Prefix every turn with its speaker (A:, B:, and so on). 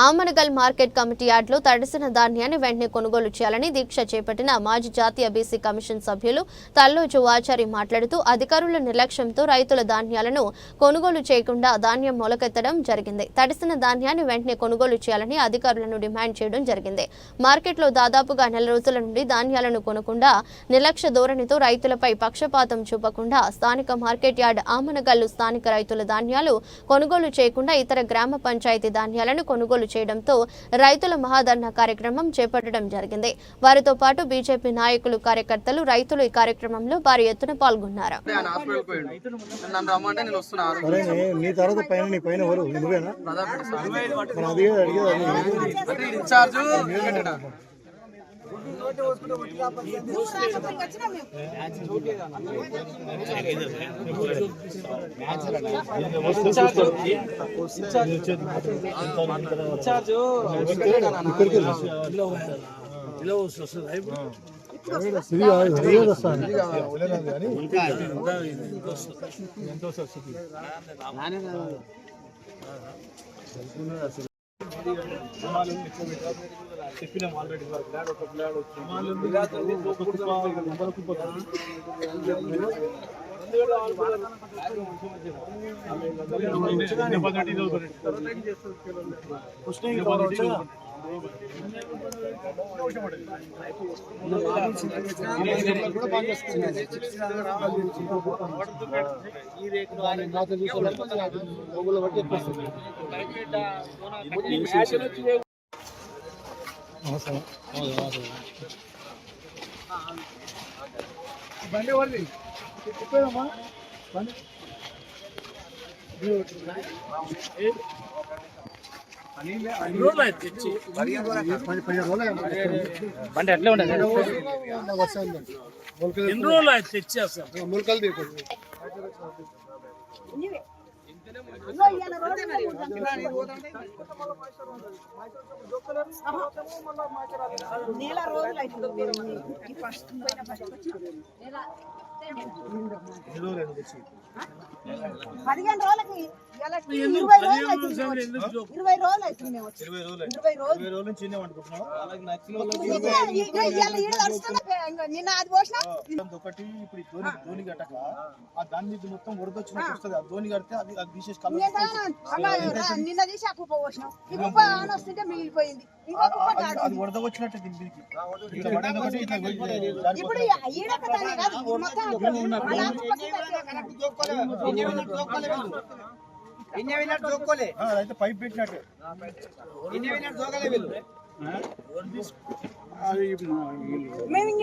A: Amangal market committee యార్డ్లో తడిసిన ధాన్యాన్ని వెంటనే కొనుగోలు చేయాలని దీక్ష చేపట్టిన మాజీ జాతీయ బీసీ కమిషన్ సభ్యులు తల్లోజు ఆచారి మాట్లాడుతూ అధికారుల నిర్లక్ష్యంతో రైతుల ధాన్యాలను కొనుగోలు చేయకుండా ధాన్యం మొలకెత్తడం జరిగింది. తడిసిన ధాన్యాన్ని వెంటనే కొనుగోలు చేయాలని అధికారులను డిమాండ్ చేయడం జరిగింది. మార్కెట్లో దాదాపుగా నెల రోజుల నుండి ధాన్యాలను కొనకుండా నిర్లక్ష్య ధోరణితో రైతులపై పక్షపాతం చూపకుండా స్థానిక మార్కెట్ యార్డ్ ఆమనగల్లు స్థానిక రైతుల ధాన్యాలు కొనుగోలు చేయకుండా ఇతర గ్రామ పంచాయతీ ధాన్యాలను కొనుగోలు చేయడంతో రైతుల మహాధర్నా కార్యక్రమం చేపట్టడం జరిగింది. వారితో పాటు బీజేపీ నాయకులు, కార్యకర్తలు, రైతులు ఈ కార్యక్రమంలో భారీ ఎత్తున పాల్గొన్నారు.
B: చెప్పిన ఆల్రెడీ బండి వాడి చెప్పేదమ్మా బండి బండి ఎట్లా ఉండదు ఎన్ని రోజులు అయితే తెచ్చేస్తాం ములకలు తీసుకోండి.
C: నెల రోజులు అవుతుంది. 15 రోజులకి 20 రోజులు అవుతుంది. 20 రోజుల నుంచి నిన్న అది పోసిన
B: ఒకటి ఇప్పుడు ధోని కట్టక ఆ దాని మీద మొత్తం వరదొచ్చినట్టు వస్తుంది. ఆ ధోని కడితే అది తీసేసి
C: నిన్న తీసి ఆ కుప్ప పోసినాం. ఈ కుప్ప ఆన వస్తుంటే మిగిలిపోయింది.
B: అది వరద వచ్చినట్టు దీనికి
C: ఇప్పుడు ఈడకనే కాదు మొత్తం
B: అయితే పైప్ పెట్టినట్టు
C: మేము